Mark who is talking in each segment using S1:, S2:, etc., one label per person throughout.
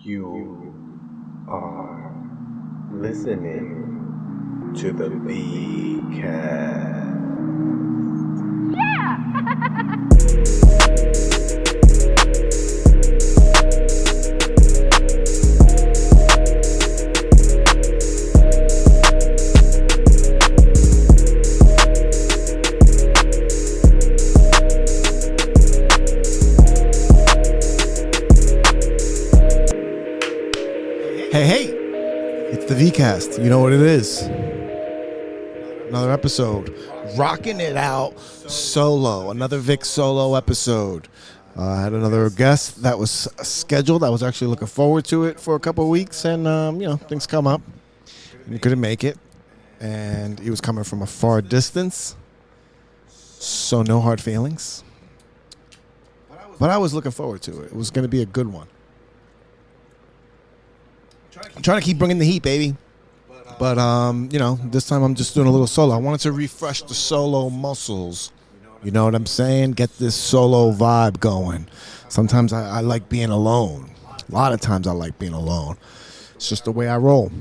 S1: You are listening to the VCast.
S2: Hey, it's the VCast. You know what it is. Another episode. Rocking it out solo. Another Vic solo episode. I had another guest that was scheduled. I was actually looking forward to it for a couple of weeks, and, things come up. And he couldn't make it. And he was coming from a far distance. So no hard feelings. But I was looking forward to it. It was going to be a good one. I'm trying to keep bringing the heat, baby. But, this time I'm just doing a little solo. I wanted to refresh the solo muscles. You know what I'm saying? Get this solo vibe going. Sometimes I like being alone. A lot of times I like being alone. It's just the way I roll.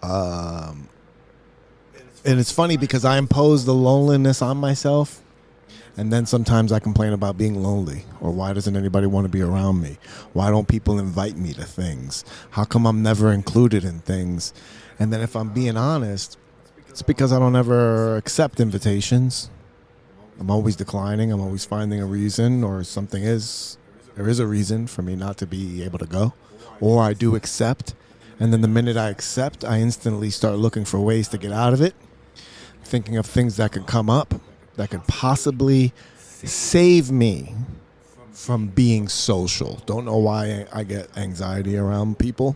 S2: And it's funny because I impose the loneliness on myself. And then sometimes I complain about being lonely, or why doesn't anybody want to be around me? Why don't people invite me to things? How come I'm never included in things? And then if I'm being honest, it's because I don't ever accept invitations. I'm always declining. I'm always finding a reason, or there is a reason for me not to be able to go. Or I do accept, and then the minute I accept, I instantly start looking for ways to get out of it, thinking of things that could come up that could possibly save me from being social. Don't know why I get anxiety around people.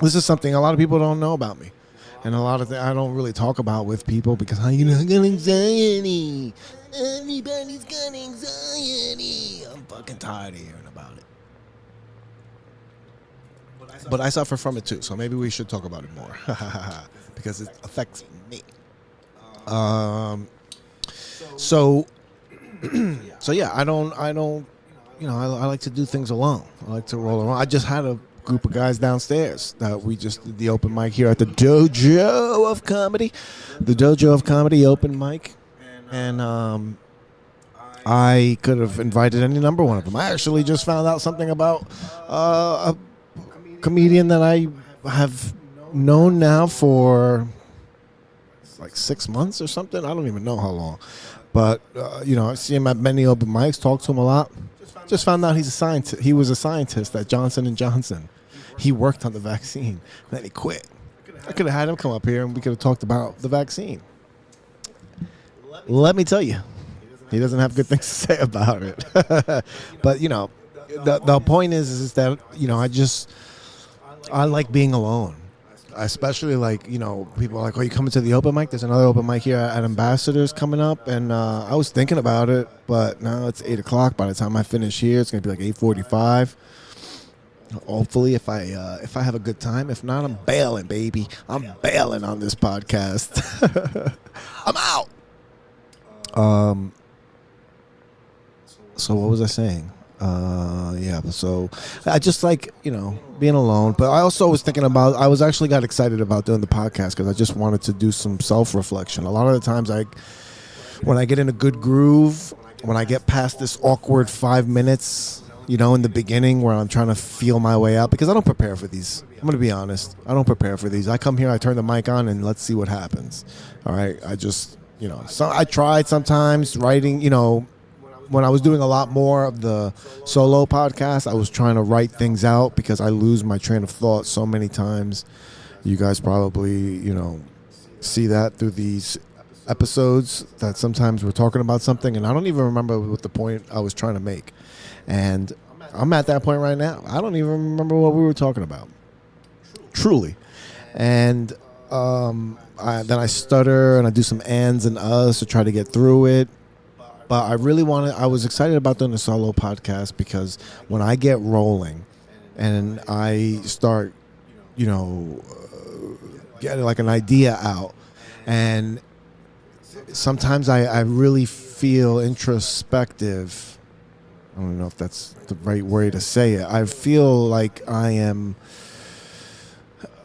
S2: This is something a lot of people don't know about me. And a lot of things I don't really talk about with people because I got anxiety. Everybody's got anxiety. I'm fucking tired of hearing about it. But I suffer from it too, so maybe we should talk about it more. Because it affects me. So yeah, I like to do things alone. I like to roll around. I just had a group of guys downstairs that we just did the open mic here at the Dojo of Comedy. The Dojo of Comedy open mic. And I could have invited any number one of them. I actually just found out something about a comedian that I have known now for like 6 months or something. I don't even know how long. But, I see him at many open mics, talk to him a lot. Just found out he's a scientist. He was a scientist at Johnson & Johnson. He worked on the vaccine. Then he quit. I could have had him come up here and we could have talked about the vaccine. Let me tell you, he doesn't have good things to say about it. But, the point is that, I like being alone. Especially people are like, oh, you coming to the open mic? There's another open mic here at Ambassadors coming up. And I was thinking about it, but now it's 8 o'clock. By the time I finish here, it's going to be like 8:45. Hopefully, if I have a good time. If not, I'm bailing, baby. I'm bailing on this podcast. I'm out. So what was I saying? So I just like, being alone. But I also was thinking about, I got excited about doing the podcast because I just wanted to do some self-reflection. A lot of the times when I get in a good groove, when I get past this awkward 5 minutes, in the beginning where I'm trying to feel my way out, because I don't prepare for these. I'm going to be honest. I don't prepare for these. I come here, I turn the mic on, and let's see what happens. All right. I just, so I tried sometimes writing, when I was doing a lot more of the solo podcast, I was trying to write things out because I lose my train of thought so many times. You guys probably, see that through these episodes that sometimes we're talking about something and I don't even remember what the point I was trying to make. And I'm at that point right now. I don't even remember what we were talking about. Truly. And then I stutter and I do some ands and uhs to try to get through it. But I was excited about doing a solo podcast because when I get rolling and I start, getting like an idea out, and sometimes I really feel introspective I don't know if that's the right way to say it. I feel like I am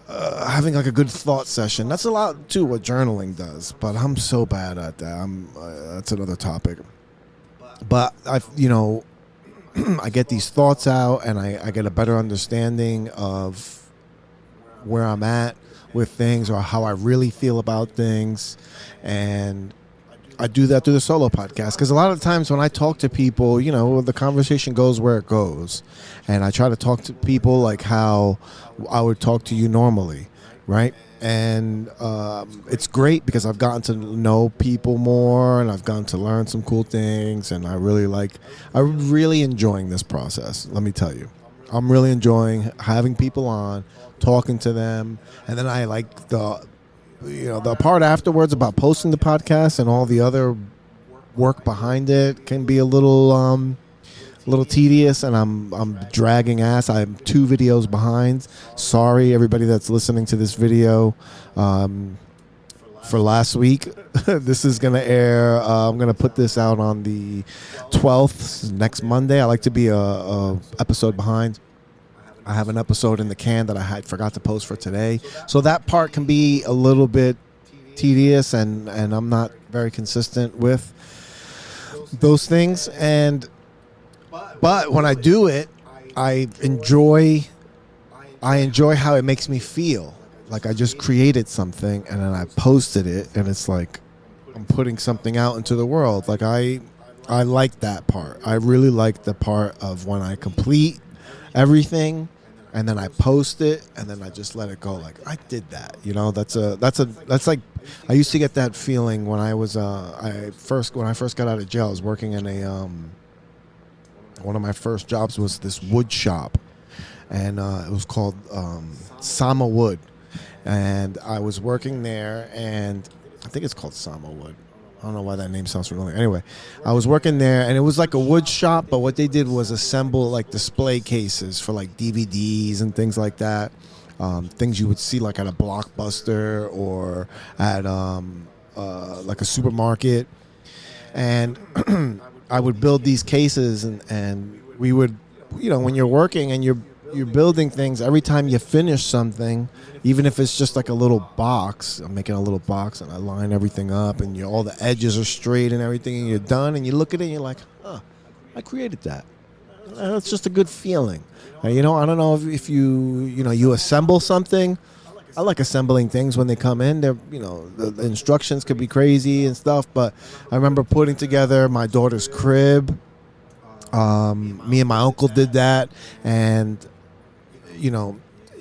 S2: having like a good thought session. That's a lot too what journaling does, but I'm so bad at that. That's another topic. But I get these thoughts out, and I get a better understanding of where I'm at with things, or how I really feel about things, and I do that through the solo podcast, because a lot of times when I talk to people, the conversation goes where it goes, and I try to talk to people like how I would talk to you normally, right? And it's great because I've gotten to know people more, and I've gotten to learn some cool things, and I'm really enjoying this process. Let me tell you, I'm really enjoying having people on, talking to them, and then I like the part afterwards about posting the podcast and all the other work behind it can be a little tedious, and I'm dragging ass. I'm 2 videos behind. Sorry, everybody that's listening to this video for last week. This is going to air. I'm going to put this out on the 12th, next Monday. I like to be a episode behind. I have an episode in the can that I forgot to post for today. So that part can be a little bit tedious, and I'm not very consistent with those things. But when I do it, I enjoy how it makes me feel. Like I just created something, and then I posted it, and it's like I'm putting something out into the world. Like I like that part. I really like the part of when I complete everything, and then I post it, and then I just let it go. Like I did that, that's like, I used to get that feeling when I was when I first got out of jail. I was working in a one of my first jobs was this wood shop, and it was called Sama Wood, and I was working there, and I think it's called Sama Wood. I don't know why that name sounds familiar. Anyway, I was working there, and it was like a wood shop, but what they did was assemble like display cases for like DVDs and things like that. Things you would see like at a Blockbuster or at like a supermarket. And I would build these cases, and we would, when you're working and you're building things, every time you finish something, even if it's just like a little box, I'm making a little box and I line everything up, and all the edges are straight and everything, and you're done, and you look at it and you're like, I created that. It's just a good feeling. I don't know if you assemble something. I like assembling things when they come in. They're, the instructions could be crazy and stuff, but I remember putting together my daughter's crib. Me and my uncle did that, and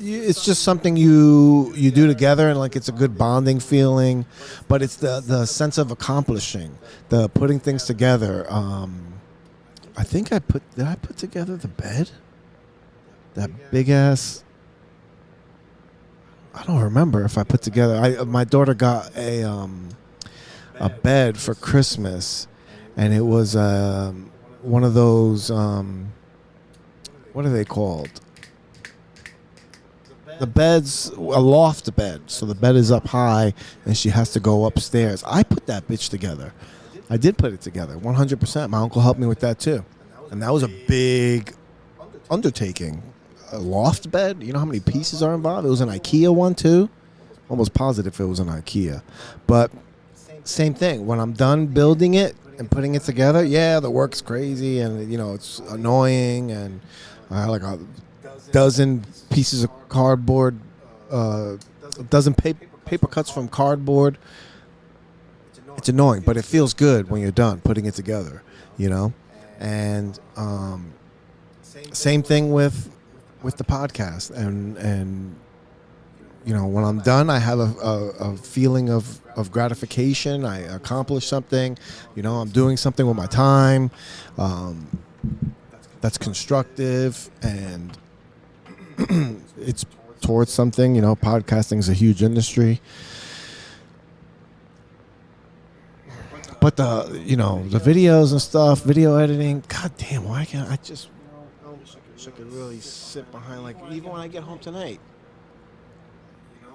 S2: it's just something you do together, and like it's a good bonding feeling. But it's the sense of accomplishing, the putting things together. I think did I put together the bed? That big ass. I don't remember if I put together. My daughter got a bed for Christmas, and it was one of those. What are they called? The bed's a loft bed, so the bed is up high, and she has to go upstairs. I put that bitch together. I did put it together, 100%. My uncle helped me with that too, and that was a big undertaking. A loft bed, you know how many pieces are involved? It was an IKEA one too. Almost positive it was an IKEA, but same thing. When I'm done building it and putting it together, yeah, the work's crazy, and it's annoying, and I like a dozen pieces of cardboard, a dozen paper cuts from cardboard. It's annoying, but it feels good when you're done putting it together, And same thing with the podcast, and when I'm done, I have a feeling of gratification. I accomplished something. I'm doing something with my time that's constructive, and it's towards something. Podcasting is a huge industry, but the videos and stuff, video editing. God damn, why can't I just? I wish I could really sit behind, like, even when I get home tonight.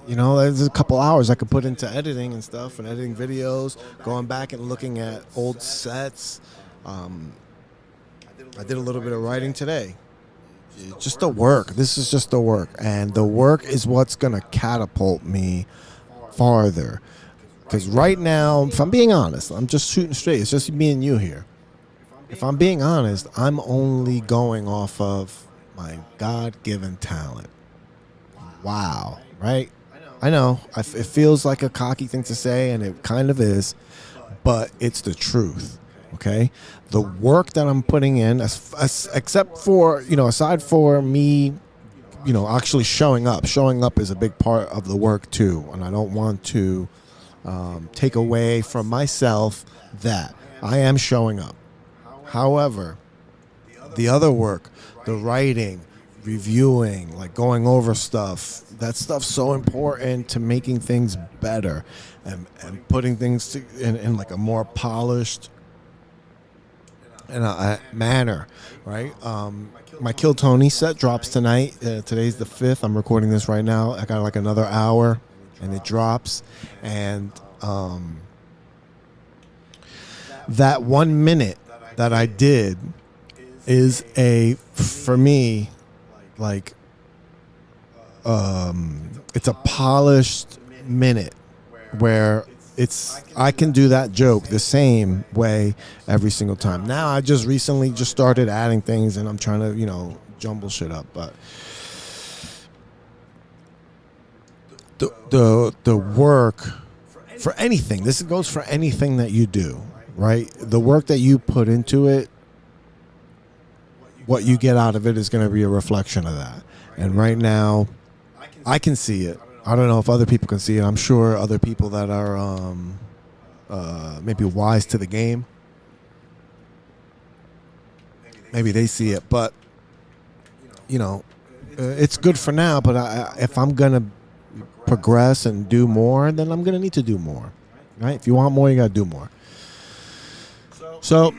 S2: There's a couple hours I could put into editing and stuff, and editing videos, going back and looking at old sets. I did a little bit of writing today. Just the work. This is just the work. And the work is what's going to catapult me farther. Because right now, if I'm being honest, I'm just shooting straight. It's just me and you here. If I'm being honest, I'm only going off of my God-given talent. Wow, right? I know. It feels like a cocky thing to say, and it kind of is, but it's the truth, okay? The work that I'm putting in, except for, aside for me, actually showing up. Showing up is a big part of the work, too, and I don't want to take away from myself that I am showing up. However, the other work, the writing, reviewing, like going over stuff, that stuff's so important to making things better and putting things in like a more polished manner, right? My Kill Tony set drops tonight. Today's the 5th. I'm recording this right now. I got like another hour and it drops. And that 1 minute that I did is for me, like, it's a polished minute where I can do that joke the same way every single time. Now I just recently just started adding things and I'm trying to, jumble shit up, but the work for anything, this goes for anything that you do, right? The work that you put into it, what you get out of it is going to be a reflection of that. And right now, I can see it. I don't know if other people can see it. I'm sure other people that are maybe wise to the game, maybe they see it. But, it's good for now. But if I'm going to progress and do more, then I'm going to need to do more. Right? If you want more, you got to do more. So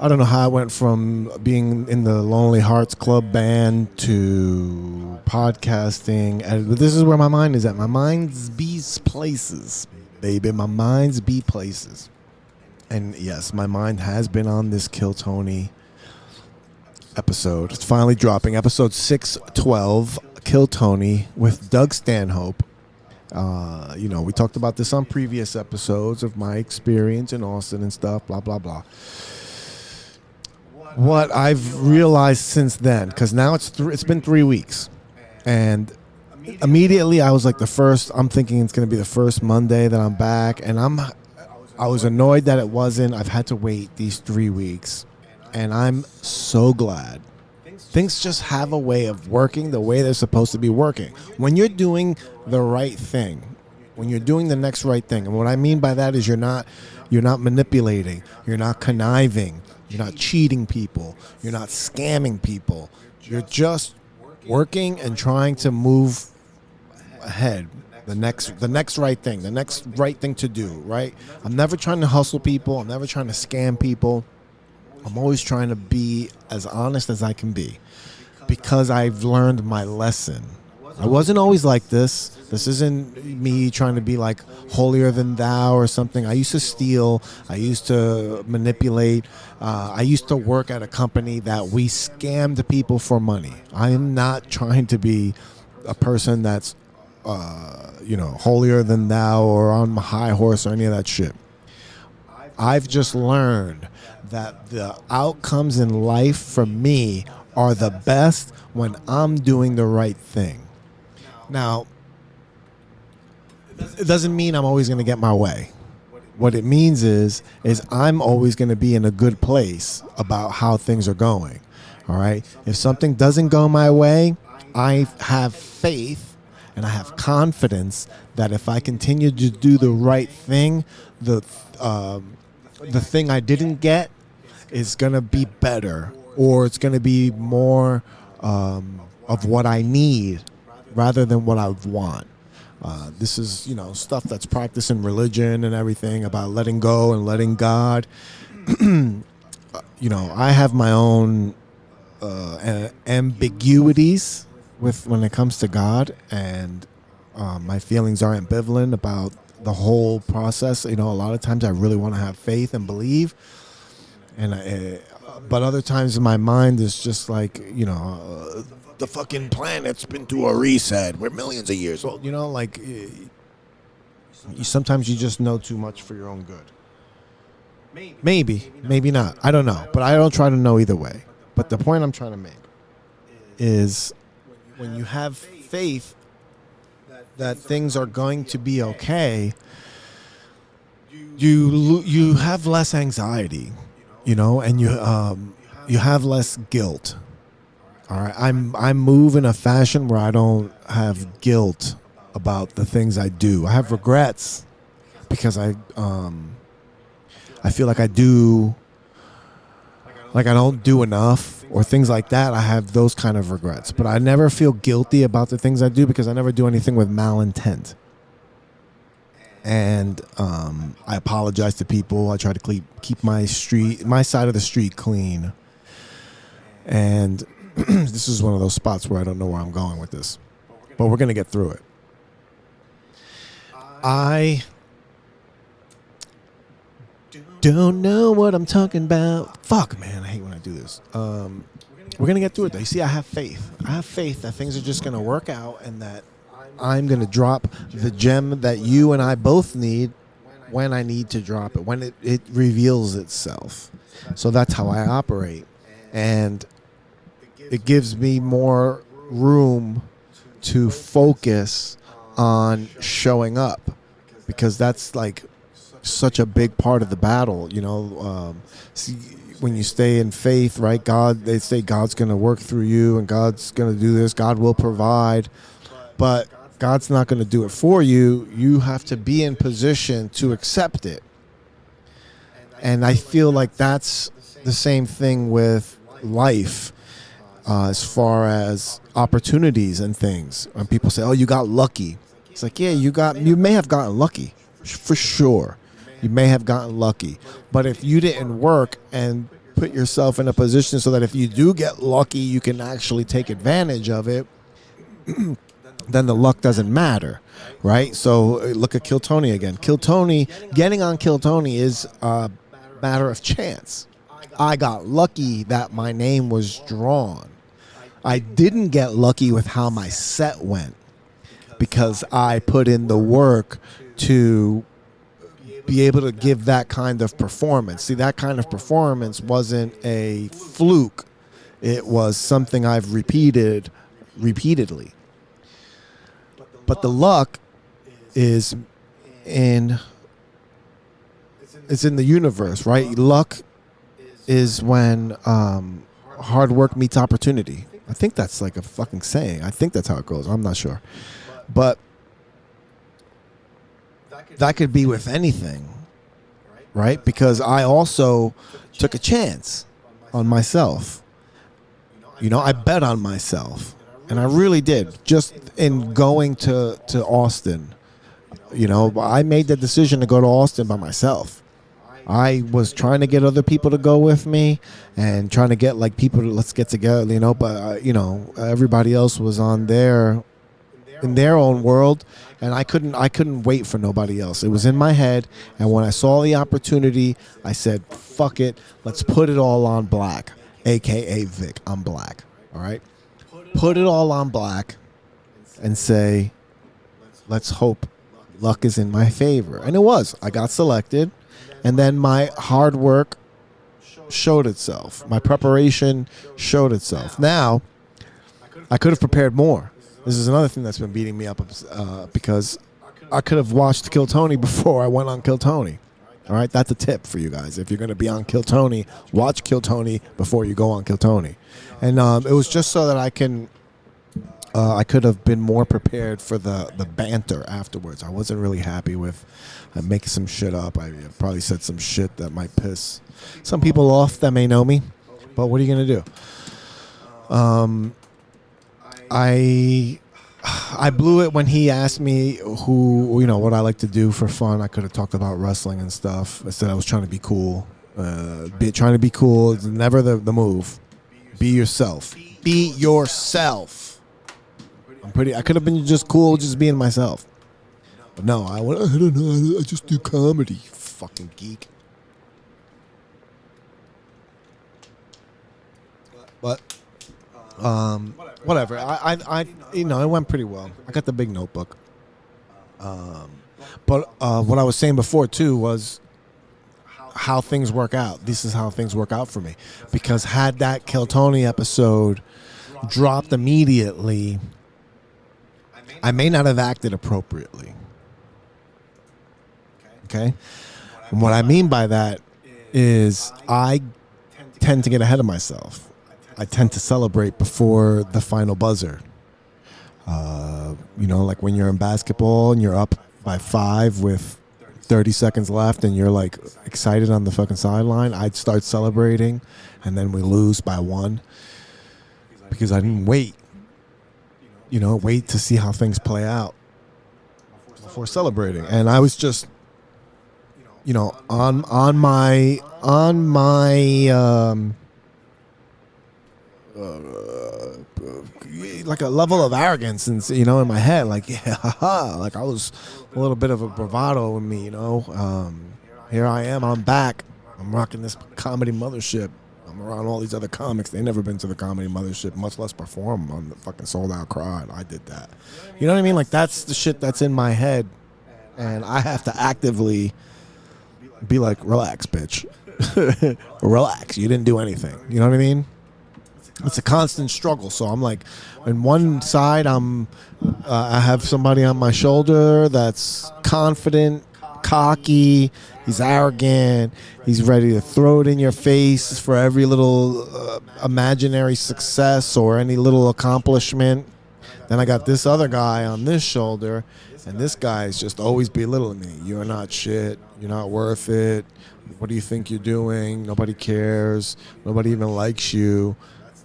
S2: I don't know how I went from being in the Lonely Hearts Club band to podcasting. And this is where my mind is at. My mind's be places, baby. My mind's be places. And yes, my mind has been on this Kill Tony episode. It's finally dropping. Episode 612, Kill Tony with Doug Stanhope. We talked about this on previous episodes of my experience in Austin and stuff, blah, blah, blah. What I've realized since then, because now it's been 3 weeks, and immediately I was like I'm thinking it's going to be the first Monday that I'm back, and I was annoyed that it wasn't. I've had to wait these 3 weeks, and I'm so glad. Things just have a way of working the way they're supposed to be working. When you're doing the right thing, when you're doing the next right thing, and what I mean by that is you're not manipulating, you're not conniving, you're not cheating people, you're not scamming people. You're just working and trying to move ahead. The next right thing, the next right thing to do, right? I'm never trying to hustle people. I'm never trying to scam people. I'm always trying to be as honest as I can be because I've learned my lesson. I wasn't always like this. This isn't me trying to be like holier than thou or something. I used to steal. I used to manipulate. I used to work at a company that we scammed people for money. I am not trying to be a person that's, holier than thou or on my high horse or any of that shit. I've just learned that the outcomes in life for me are the best when I'm doing the right thing. Now, it doesn't mean I'm always going to get my way. What it means is I'm always going to be in a good place about how things are going. All right? If something doesn't go my way, I have faith and I have confidence that if I continue to do the right thing, the thing I didn't get is going to be better, or it's going to be more of what I need rather than what I want. This is, stuff that's practiced in religion and everything about letting go and letting God. I have my own ambiguities when it comes to God, and my feelings are ambivalent about the whole process. A lot of times I really want to have faith and believe, and but other times my mind is just like, the fucking planet's been through a reset. We're millions of years old. Like sometimes you just know too much for your own good. Maybe not. I don't know. But I don't try to know either way. But the point I'm trying to make is when you have faith that things are going to be okay, you have less anxiety, and you have less guilt. All right, I move in a fashion where I don't have guilt about the things I do. I have regrets because I feel like I don't do enough or things like that. I have those kind of regrets, but I never feel guilty about the things I do because I never do anything with malintent. And I apologize to people. I try to keep my side of the street clean. And this is one of those spots where I don't know where I'm going with this, but we're going to get through it. I don't know what I'm talking about. Fuck, man, I hate when I do this. We're going to get through it, though. You see, I have faith. I have faith that things are just going to work out and that I'm going to drop the gem that you and I both need when I need to drop it, when it reveals itself. So that's how I operate. And it gives me more room to focus on showing up, because that's like such a big part of the battle. See, when you stay in faith, right? They say God's going to work through you and God's going to do this. God will provide, but God's not going to do it for you. You have to be in position to accept it. And I feel like that's the same thing with life, as far as opportunities and things. When people say, "Oh, you got lucky," it's like, yeah, you may have gotten lucky, for sure. You may have gotten lucky, but if you didn't work and put yourself in a position so that if you do get lucky, you can actually take advantage of it, then the luck doesn't matter, right? So look at Kill Tony again. Getting on Kill Tony is a matter of chance. I got lucky that my name was drawn. I didn't get lucky with how my set went because I put in the work to be able to give that kind of performance. See, that kind of performance wasn't a fluke. It was something I've repeated repeatedly. But the luck is in the universe, right? Luck is when hard work meets opportunity. I think that's like a fucking saying. I think that's how it goes. I'm not sure. But that could be with anything, right? Because I also took a chance on myself. I bet on myself. And I really did. Just in going to Austin, I made the decision to go to Austin by myself. I was trying to get other people to go with me and trying to get like people to let's get together, but everybody else was in their own world, and I couldn't wait for nobody else. It was in my head, and when I saw the opportunity, I said, fuck it, let's put it all on black, aka Vic. I'm black. All right? Put it all on black and say, let's hope luck is in my favor. And it was. I got selected. And then my hard work showed itself. My preparation showed itself. Now, I could have prepared more. This is another thing that's been beating me up because I could have watched Kill Tony before I went on Kill Tony. All right? That's a tip for you guys. If you're going to be on Kill Tony, watch Kill Tony before you go on Kill Tony. And it was just so that I could have been more prepared for the banter afterwards. I wasn't really happy with making some shit up. I probably said some shit that might piss some people off that may know me. But what are you going to do? I blew it when he asked me what I like to do for fun. I could have talked about wrestling and stuff. I said I was trying to be cool. Trying to be cool is never the move. Be yourself. Be yourself. I could have been just cool, just being myself. But no, I don't know. I just do comedy. Fucking geek. But whatever. It went pretty well. I got the big notebook. But what I was saying before too was how things work out. This is how things work out for me. Because had that Kill Tony episode dropped immediately, I may not have acted appropriately. Okay? And what I mean by that is I tend to get ahead of myself. I tend to celebrate before the final buzzer. Like when you're in basketball and you're up by 5 with 30 seconds left and you're like excited on the fucking sideline, I'd start celebrating and then we lose by 1 because I didn't wait. Wait to see how things play out before celebrating. And I was just, on my like a level of arrogance and in my head, like, yeah, haha, like I was a little bit of a bravado in me, here I am, I'm back, I'm rocking this comedy mothership, I'm around all these other comics, they never been to the comedy mothership, much less perform on the fucking Sold Out Crowd. I did that, you know what I mean? Like that's the shit that's in my head, and I have to actively be like, relax, bitch. Relax, you didn't do anything, you know what I mean? It's a constant struggle. So I'm like, on one side, I have somebody on my shoulder that's confident, cocky, he's arrogant, he's ready to throw it in your face for every little imaginary success or any little accomplishment. Then I got this other guy on this shoulder, and this guy is just always belittling me. You're not shit. You're not worth it. What do you think you're doing? Nobody cares. Nobody even likes you.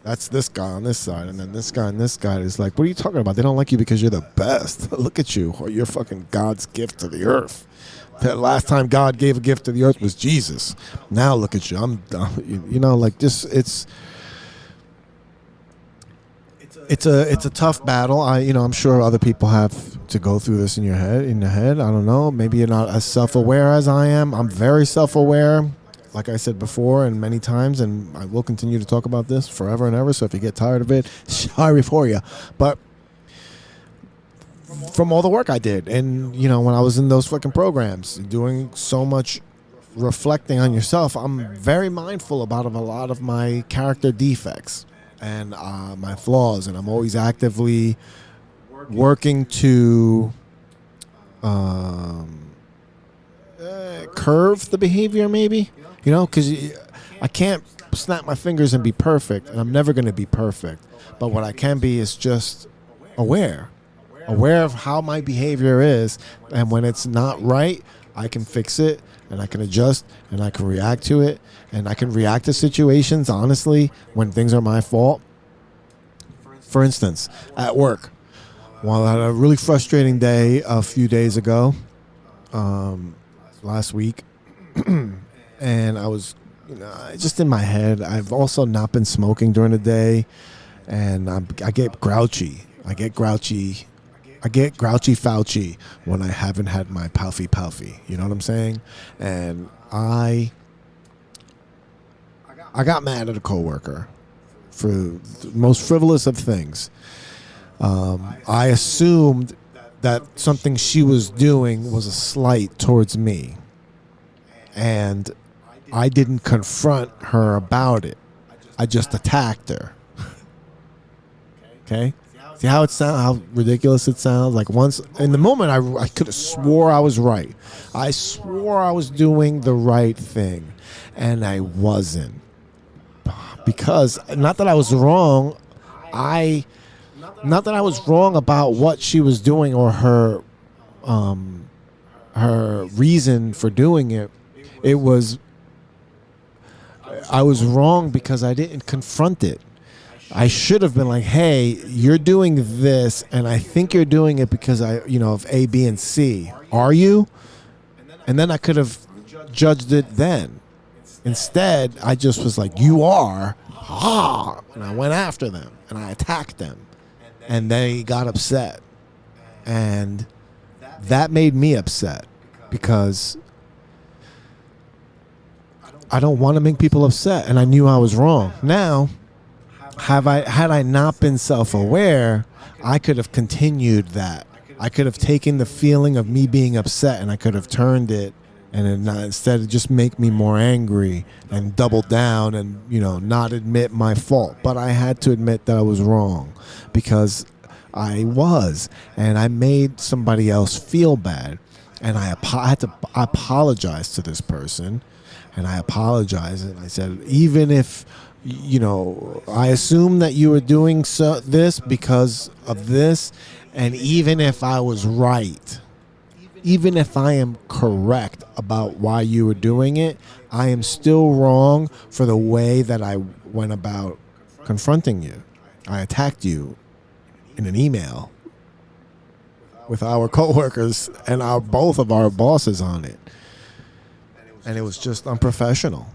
S2: That's this guy on this side. And then this guy and this guy is like, what are you talking about? They don't like you because you're the best. Look at you. Or you're fucking God's gift to the earth. The last time God gave a gift to the earth was Jesus. Now look at you. I'm done. Like just it's a tough battle. I'm sure other people have to go through this in your head. I don't know. Maybe you're not as self-aware as I am. I'm very self-aware. Like I said before and many times, and I will continue to talk about this forever and ever, so if you get tired of it, sorry for you. But from all the work I did, and, when I was in those fucking programs, doing so much reflecting on yourself, I'm very mindful about a lot of my character defects and my flaws, and I'm always actively working to curve the behavior, maybe. Because I can't snap my fingers and be perfect, and I'm never going to be perfect. But what I can be is just aware of how my behavior is, and when it's not right, I can fix it, and I can adjust, and I can react to it, and I can react to situations, honestly, when things are my fault. For instance, at work, while I had a really frustrating day a few days ago, last week, and I was, just in my head. I've also not been smoking during the day, and I get grouchy. I get grouchy Fauci when I haven't had my Palfy. You know what I'm saying? And I got mad at a coworker for the most frivolous of things. I assumed that something she was doing was a slight towards me, and I didn't confront her about it. I just attacked her. Okay? See how it sounds? How ridiculous it sounds? Like once in the moment, I could have swore I was right. I swore I was doing the right thing, and I wasn't. Because not that I was wrong, not that I was wrong about what she was doing or her reason for doing it. It was I was wrong because I didn't confront it. I should have been like, hey, you're doing this, and I think you're doing it because of A, B, and C. Are you? And then I could have judged it then. Instead, I just was like, you are. And I went after them, and I attacked them. And they got upset. And that made me upset because I don't want to make people upset, and I knew I was wrong. Now, Had I not been self-aware, I could have continued that. I could have taken the feeling of me being upset and I could have turned it and then instead of just make me more angry and double down and, not admit my fault. But I had to admit that I was wrong because I was, and I made somebody else feel bad. And I had to apologize to this person, and I apologized, and I said, even if, I assume that you were doing this because of this, and even if I was right, even if I am correct about why you were doing it, I am still wrong for the way that I went about confronting you. I attacked you in an email with our coworkers and both of our bosses on it. And it was just unprofessional.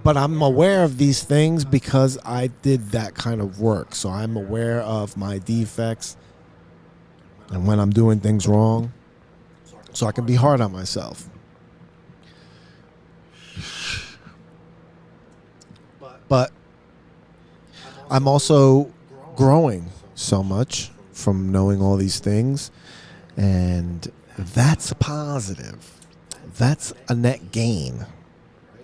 S2: But I'm aware of these things because I did that kind of work. So I'm aware of my defects and when I'm doing things wrong, so I can be hard on myself. But I'm also growing so much from knowing all these things, and that's a positive. That's a net gain,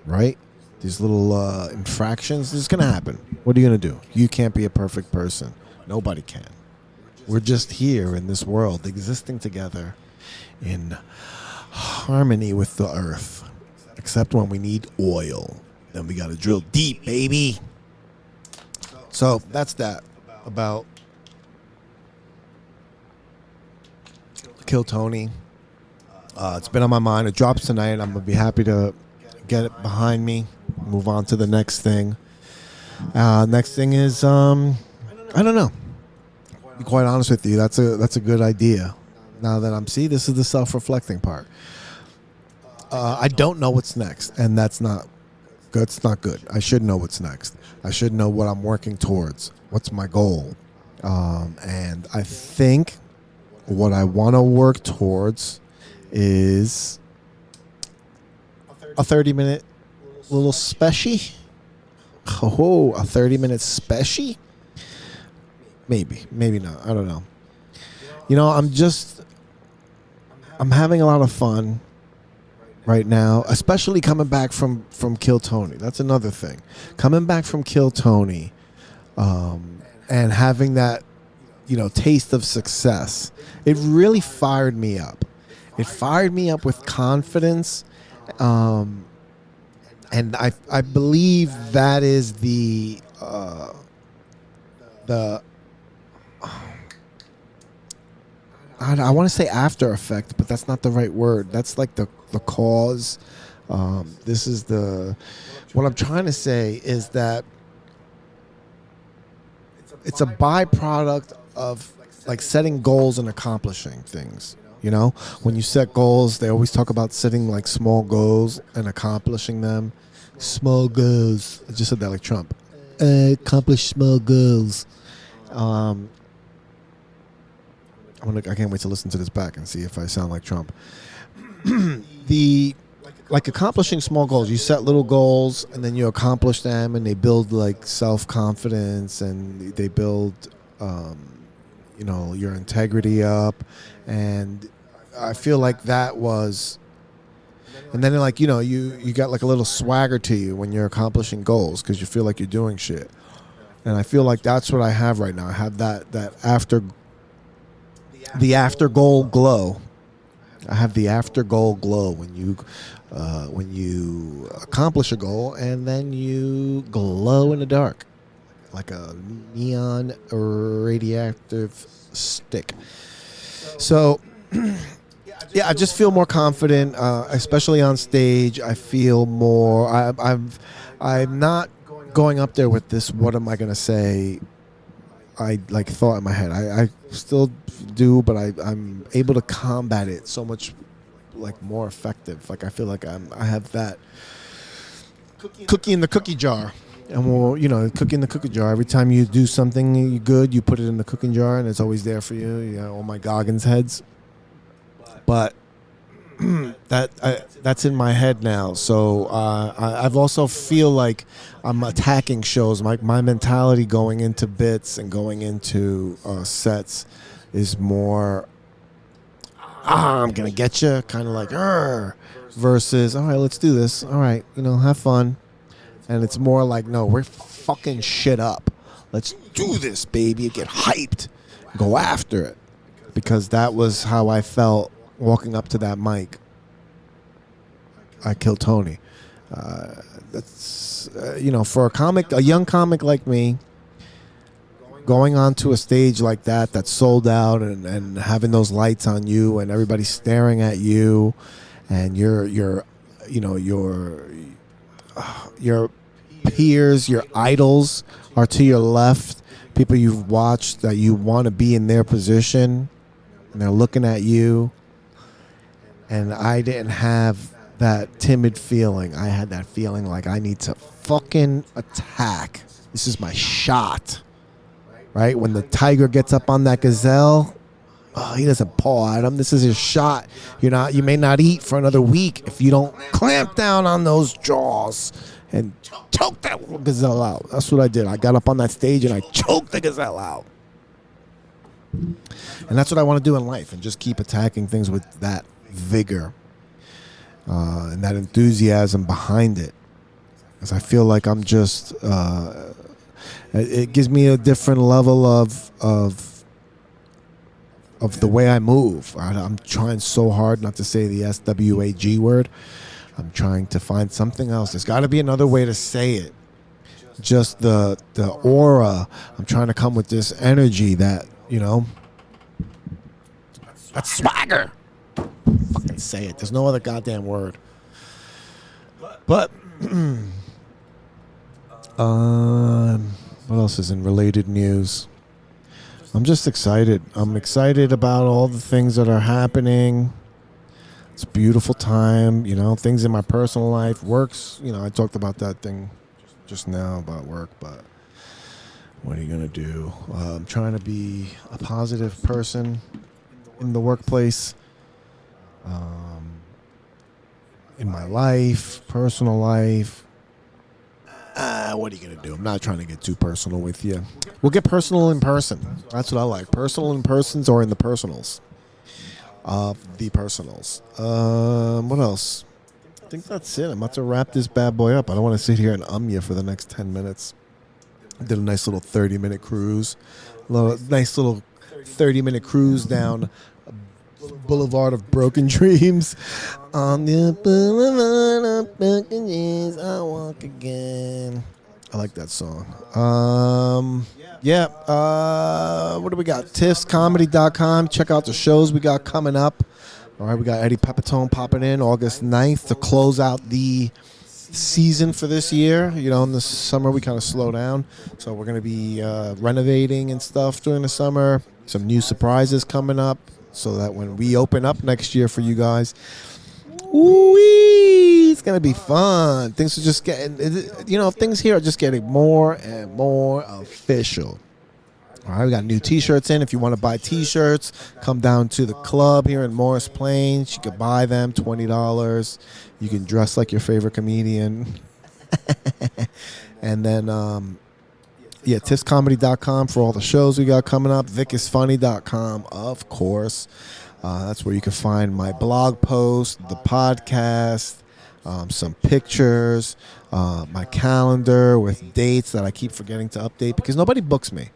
S2: right? These little infractions, this is going to happen. What are you going to do? You can't be a perfect person. Nobody can. We're just here in this world, existing together in harmony with the earth, except when we need oil. Then we got to drill deep, baby. So that's that about Kill Tony. It's been on my mind. It drops tonight. I'm going to be happy to get it behind me, move on to the next thing. Next thing is, I don't know. To be quite honest with you, that's a good idea. Now that this is the self-reflecting part. I don't know what's next, and that's not good. I should know what's next. I should know what I'm working towards. What's my goal? And I think what I want to work towards is a 30-minute little special. Oh, a 30-minute special? Maybe not. I don't know. I'm having a lot of fun right now, especially coming back from Kill Tony. That's another thing. Coming back from Kill Tony, and having that, taste of success. It really fired me up. It fired me up with confidence, and I believe that is the I want to say after effect, but that's not the right word. That's like the cause. This is what I'm trying to say is that it's a byproduct of like setting goals and accomplishing things. When you set goals, they always talk about setting like small goals and accomplishing them. Small goals. I just said that like Trump. Accomplish small goals. I can't wait to listen to this back and see if I sound like Trump. Like accomplishing small goals. You set little goals and then you accomplish them, and they build like self-confidence, and they build, your integrity up. And I feel like that was, and then like, you got like a little swagger to you when you're accomplishing goals because you feel like you're doing shit. And I feel like that's what I have right now. I have that after goal glow. I have the after goal glow when you accomplish a goal and then you glow in the dark like a neon radioactive stick. So yeah, I just feel more confident, especially on stage. I feel more. I'm not going up there with this. What am I going to say? I like thought in my head. I still do, but I'm able to combat it so much like more effective. Like I feel like I have that cookie in the cookie jar, and cookie in the cookie jar. Every time you do something good, you put it in the cooking jar, and it's always there for you. All my Goggins heads. But that's in my head now. So I've also feel like I'm attacking shows. My mentality going into bits and going into sets is more, I'm gonna get you, kind of like, versus, all right, let's do this. All right, have fun. And it's more like, no, we're fucking shit up. Let's do this, baby. Get hyped. Go after it. Because that was how I felt walking up to that mic. I Killed Tony. That's, for a young comic like me, going onto a stage like that that's sold out and having those lights on you and everybody staring at you and your peers, your idols are to your left, people you've watched that you want to be in their position, and they're looking at you. And I didn't have that timid feeling. I had that feeling like I need to fucking attack. This is my shot. Right? When the tiger gets up on that gazelle, he doesn't paw at him. This is his shot. You may not eat for another week if you don't clamp down on those jaws and choke that little gazelle out. That's what I did. I got up on that stage and I choked the gazelle out. And that's what I want to do in life, and just keep attacking things with that vigor and that enthusiasm behind it. Because I feel like I'm just, it gives me a different level of the way I move. I'm trying so hard not to say the SWAG word. I'm trying to find something else. There's got to be another way to say it. Just the aura. I'm trying to come with this energy that, that's swagger. Fucking say it. There's no other goddamn word. But what else is in related news? I'm just excited. I'm excited about all the things that are happening. It's a beautiful time, things in my personal life. Works, I talked about that thing just now about work, but what are you going to do? I'm trying to be a positive person in the workplace, in my life, personal life. What are you going to do? I'm not trying to get too personal with you. We'll get personal in person. That's what I like. Personal in persons or in the personals. The personals. What else? I think that's it. I'm about to wrap this bad boy up. I don't want to sit here and you for the next 10 minutes. I did a nice little 30-minute cruise. Nice little 30-minute cruise down Boulevard of Broken Dreams. On the Boulevard of Broken Dreams, I walk again. I like that song. What do we got? TiffsComedy.com. Check out the shows we got coming up. All right, we got Eddie Pepitone popping in August 9th to close out the season for this year. In the summer we kind of slow down, so we're going to be renovating and stuff during the summer. Some new surprises coming up, so that when we open up next year for you guys, it's going to be fun. Things are just getting, things here are just getting more and more official. All right, we got new T-shirts in. If you want to buy T-shirts, come down to the club here in Morris Plains. You can buy them, $20. You can dress like your favorite comedian. And then, TiffsComedy.com for all the shows we got coming up. VicIsFunny.com, of course. That's where you can find my blog post, the podcast, some pictures, my calendar with dates that I keep forgetting to update because nobody books me.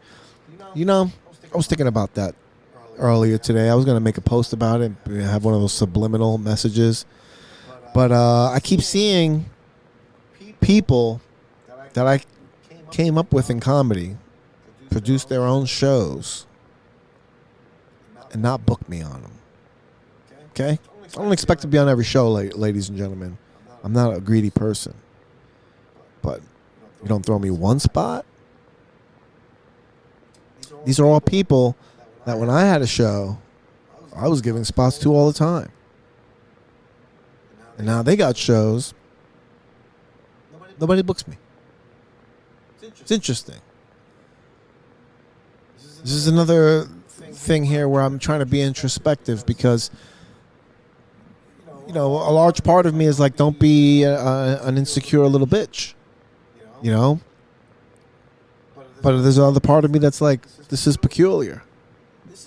S2: I was thinking about that earlier today. I was going to make a post about it, have one of those subliminal messages. But I keep seeing people that I came up with in comedy produce their own shows and not book me on them. Okay? I don't expect to be on every show, ladies and gentlemen. I'm not a greedy person. But you don't throw me one spot. These are all people that when I had a show, I was giving spots to all the time. And now they got shows. Nobody books me. It's interesting. This is another thing here where I'm trying to be introspective because, a large part of me is like, don't be an insecure little bitch, you know. But there's another part of me that's like, this is peculiar.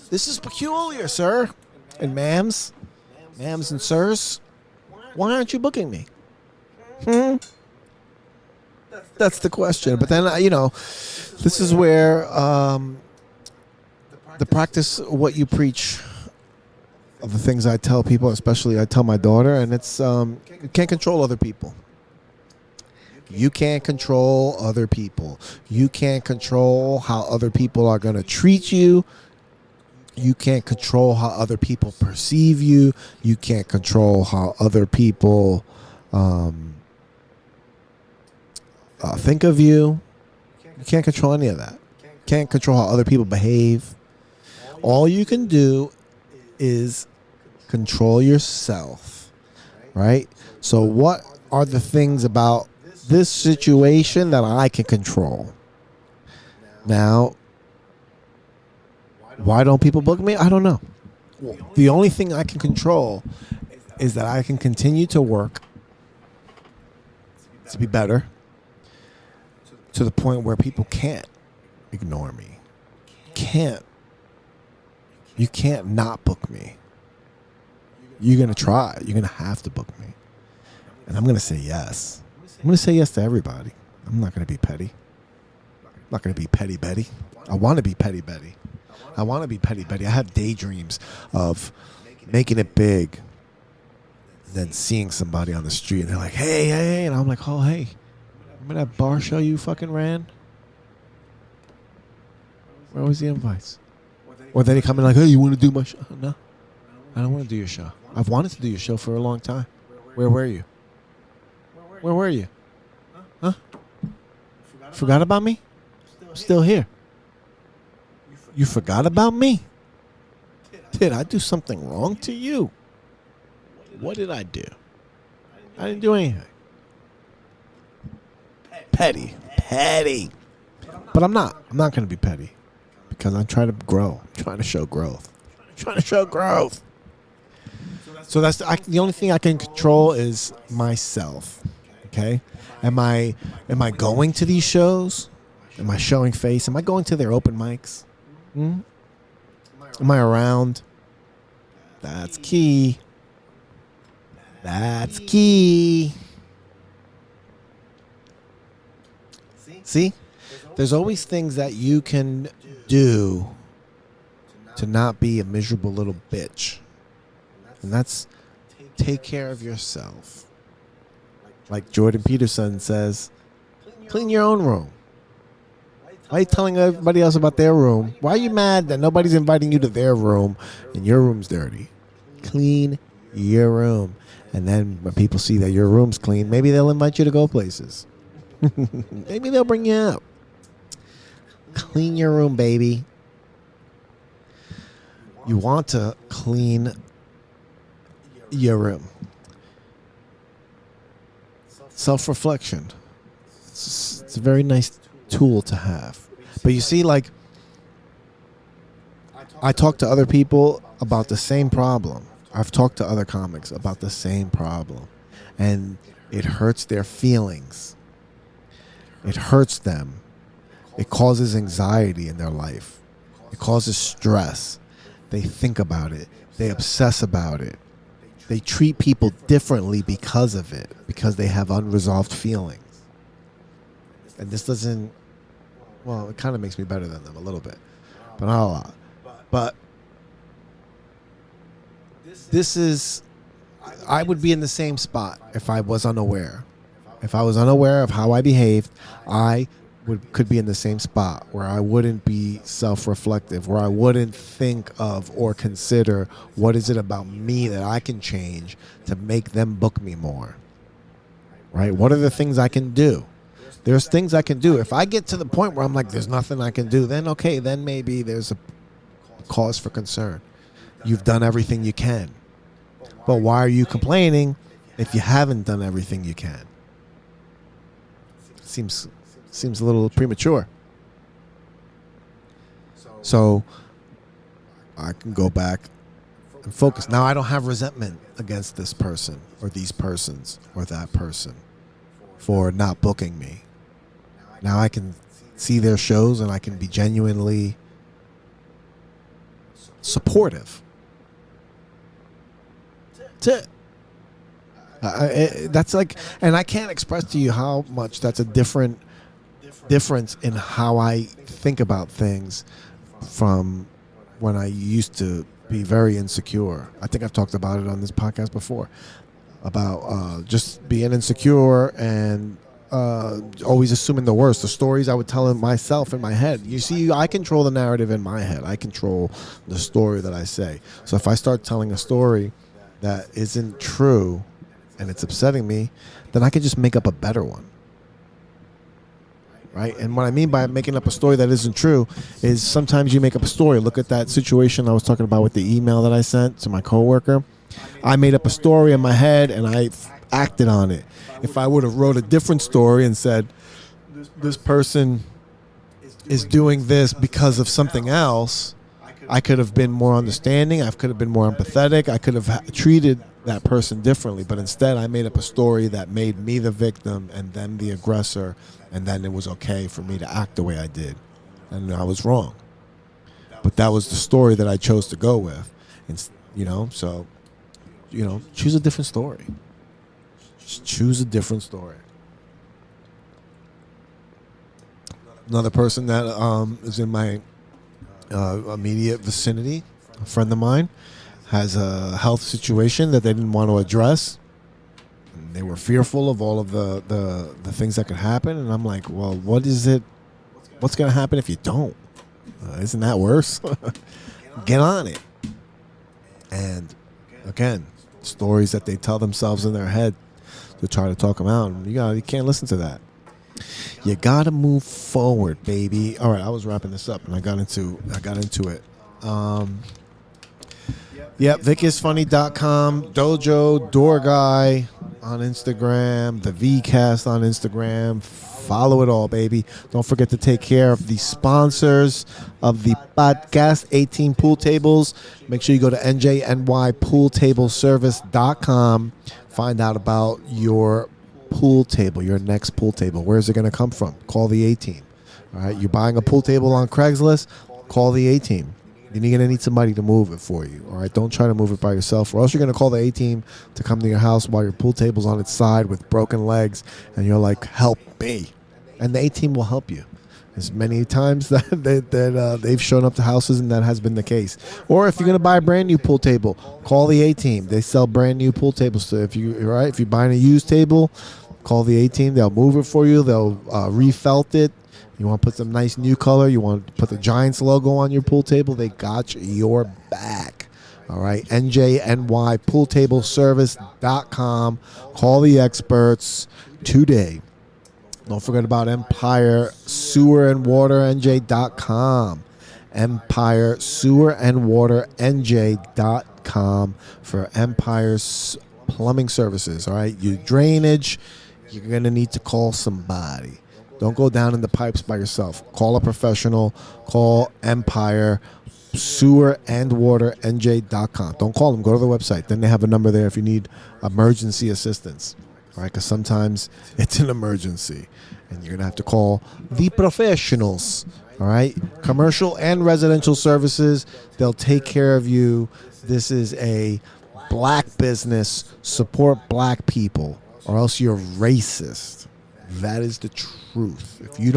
S2: This is peculiar, sir, and ma'ams and sirs. Why aren't you booking me? That's the question. But then, this is where the practice what you preach of the things I tell people, especially I tell my daughter, and it's you can't control other people. You can't control other people. You can't control how other people are going to treat you. You can't control how other people perceive you. You can't control how other people think of you. You can't control any of that. You can't control how other people behave. All you can do is control yourself, right? So what are the things about this situation that I can control? Now, why don't people book me? I don't know. The only thing I can control is that I can continue to work to be better to the point where people can't ignore me. You can't not book me. You're going to try. You're going to have to book me. And I'm going to say yes. I'm going to say yes to everybody. I'm not going to be petty. I'm not going to be petty Betty. I want to be petty Betty. I want to be petty Betty. I have daydreams of making it big, then seeing somebody on the street and they're like, hey, and I'm like, oh, hey, remember that bar show you fucking ran? Where was the invites? Or then he come in like, hey, you want to do my show? No, I don't want to do your show. I've wanted to do your show for a long time. Where were you? Where were you? Huh? Forgot about me? I'm still here. You forgot about me? Did I do something wrong to you? What did I do? I didn't do anything. Petty. But I'm not. I'm not going to be petty. Because I'm trying to grow. I'm trying to show growth. So that's the only thing I can control is myself. Okay? Am I going to these shows? Am I showing face? Am I going to their open mics? Am I around? That's key. See? There's always things that you can do to not be a miserable little bitch. And that's take care of yourself. Like Jordan Peterson says, clean your own room. Why are you telling everybody else about their room? Why are you mad that nobody's inviting you to their room and your room's dirty? Clean your room. And then when people see that your room's clean, maybe they'll invite you to go places. Maybe they'll bring you out. Clean your room, baby. You want to clean your room. Self-reflection. It's a very nice tool to have. But you see, like, I talk to other people about the same problem. I've talked to other comics about the same problem. And it hurts their feelings. It hurts them. It causes anxiety in their life. It causes stress. They think about it. They obsess about it. They treat people differently because of it, because they have unresolved feelings. And this doesn't, well, it kind of makes me better than them a little bit, but not a lot. But this is, I would be in the same spot if I was unaware. If I was unaware of how I behaved, I could be in the same spot where I wouldn't be self-reflective, where I wouldn't think of or consider what is it about me that I can change to make them book me more. Right? What are the things I can do? There's things I can do. If I get to the point where I'm like, there's nothing I can do, then okay, then maybe there's a cause for concern. You've done everything you can. But why are you complaining if you haven't done everything you can? Seems a little premature. So I can go back and focus. Now I don't have resentment against this person or these persons or that person for not booking me. Now I can see their shows and I can be genuinely supportive. That's it. That's like, and I can't express to you how much that's a difference in how I think about things from when I used to be very insecure. I think I've talked about it on this podcast before about just being insecure and always assuming the worst. The stories I would tell myself in my head. You see, I control the narrative in my head. I control the story that I say. So if I start telling a story that isn't true and it's upsetting me, then I can just make up a better one. Right? And what I mean by making up a story that isn't true is sometimes you make up a story. Look at that situation I was talking about with the email that I sent to my coworker. I made up a story in my head and I acted on it. If I would have wrote a different story and said, this person is doing this because of something else, I could have been more understanding. I could have been more empathetic. I could have treated that person differently. But instead, I made up a story that made me the victim and them the aggressor. And then it was okay for me to act the way I did. And I was wrong. But that was the story that I chose to go with. And, so, choose a different story. Just choose a different story. Another person that is in my immediate vicinity, a friend of mine, has a health situation that they didn't want to address. And they were fearful of all of the things that could happen. And I'm like, well, what's going to happen if you don't? Isn't that worse? Get on it. And again, stories that they tell themselves in their head to try to talk them out. You can't listen to that. You gotta move forward, baby. All right, I was wrapping this up and I got into it. VicIsFunny.com, Dojo, Door Guy on Instagram, the VCast on Instagram. Follow it all, baby. Don't forget to take care of the sponsors of the podcast, 18 Pool Tables. Make sure you go to njnypooltableservice.com. Find out about your pool table, your next pool table. Where is it going to come from? Call the A-Team. All right, you're buying a pool table on Craigslist, call the A-Team. You're going to need somebody to move it for you. All right, don't try to move it by yourself, or else you're going to call the A-Team to come to your house while your pool table's on its side with broken legs, and you're like, help me. And the A-Team will help you. As many times that they've shown up to houses and that has been the case. Or if you're going to buy a brand new pool table, call the A-Team. They sell brand new pool tables. So if you're buying a used table, call the A-Team. They'll move it for you. They'll refelt it. You want to put some nice new color. You want to put the Giants logo on your pool table. They got your back. All right. njnypooltableservice.com. Call the experts today. Don't forget about Empire Sewer and Water NJ.com. Empire Sewer and Water NJ.com for Empire's plumbing services. All right. Your drainage, you're going to need to call somebody. Don't go down in the pipes by yourself. Call a professional. Call Empire Sewer and Water NJ.com. Don't call them. Go to the website. Then they have a number there if you need emergency assistance. All right, because sometimes it's an emergency, and you're going to have to call the professionals. All right, commercial and residential services, they'll take care of you. This is a black business. Support black people, or else you're racist. That is the truth. If you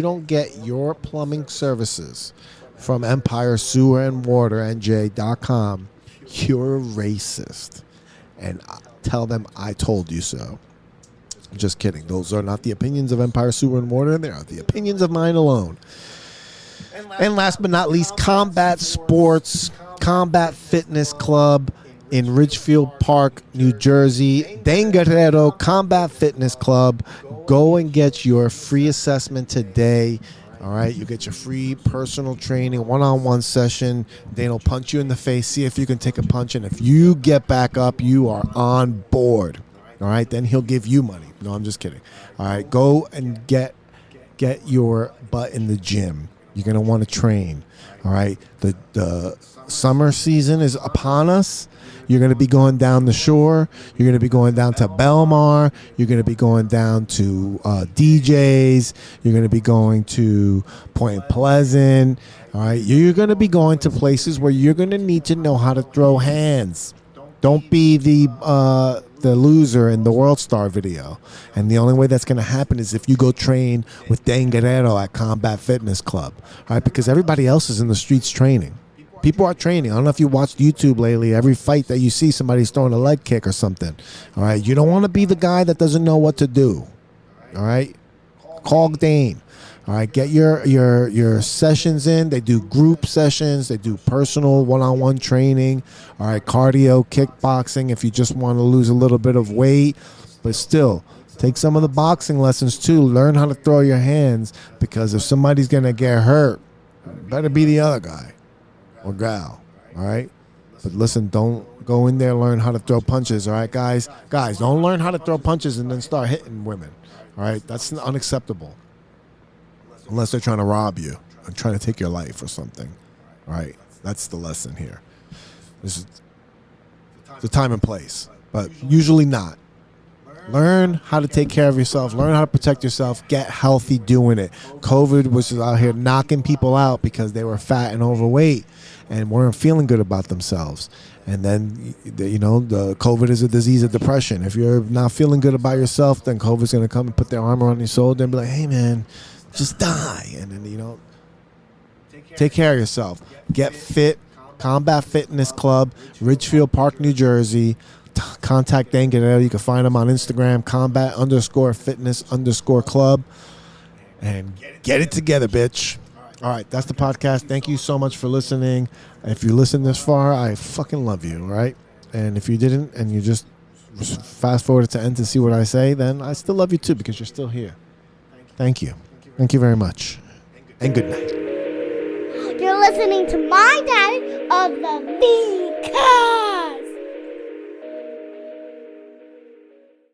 S2: don't get your plumbing services from Empire Sewer and Water NJ.com, you're racist. And tell them I told you so. Just kidding. Those are not the opinions of Empire Sewer and Water. They are the opinions of mine alone. And last but not least, Combat Sports, Combat Fitness Club in Ridgefield Park, New Jersey. Dan Guerrero Combat Fitness Club. Go and get your free assessment today. All right, you get your free personal training, one-on-one session. Dane will punch you in the face, see if you can take a punch, and if you get back up, you are on board. All right, then he'll give you money. No, I'm just kidding. All right, go and get your butt in the gym. You're going to want to train. All right. The summer season is upon us. You're going to be going down the shore. You're going to be going down to Belmar. You're going to be going down to DJs. You're going to be going to Point Pleasant. All right. You're going to be going to places where you're going to need to know how to throw hands. Don't be the loser in the World Star video. And the only way that's going to happen is if you go train with Dan Guerrero at Combat Fitness Club. All right. Because everybody else is in the streets training. People are training. I don't know if you watched YouTube lately. Every fight that you see, somebody's throwing a leg kick or something. All right. You don't want to be the guy that doesn't know what to do. All right. Call Dane. All right. Get your sessions in. They do group sessions. They do personal one-on-one training. All right. Cardio, kickboxing. If you just want to lose a little bit of weight, but still take some of the boxing lessons too. Learn how to throw your hands, because if somebody's going to get hurt, better be the other guy or gal, all right? But listen, don't go in there, learn how to throw punches, all right, guys? Guys, don't learn how to throw punches and then start hitting women, all right? That's unacceptable. Unless they're trying to rob you and trying to take your life or something, all right? That's the lesson here. This is the time and place, but usually not. Learn how to take care of yourself. Learn how to protect yourself. Get healthy doing it. COVID was out here knocking people out because they were fat and overweight and weren't feeling good about themselves. And then, the COVID is a disease of depression. If you're not feeling good about yourself, then COVID's going to come and put their arm around your shoulder and be like, hey, man, just die. And then, take care of yourself. Get fit. Combat Fitness Club, Ridgefield Park, New Jersey. Contact Dan Guerrero. You can find him on Instagram, combat_fitness_club. And get it together, bitch. All right, that's the podcast. Thank you so much for listening. If you listened this far, I fucking love you, all right? And if you didn't and you just fast forward to end to see what I say, then I still love you too, because you're still here. Thank you. Thank you very much. And good night.
S3: You're listening to my dad of the V.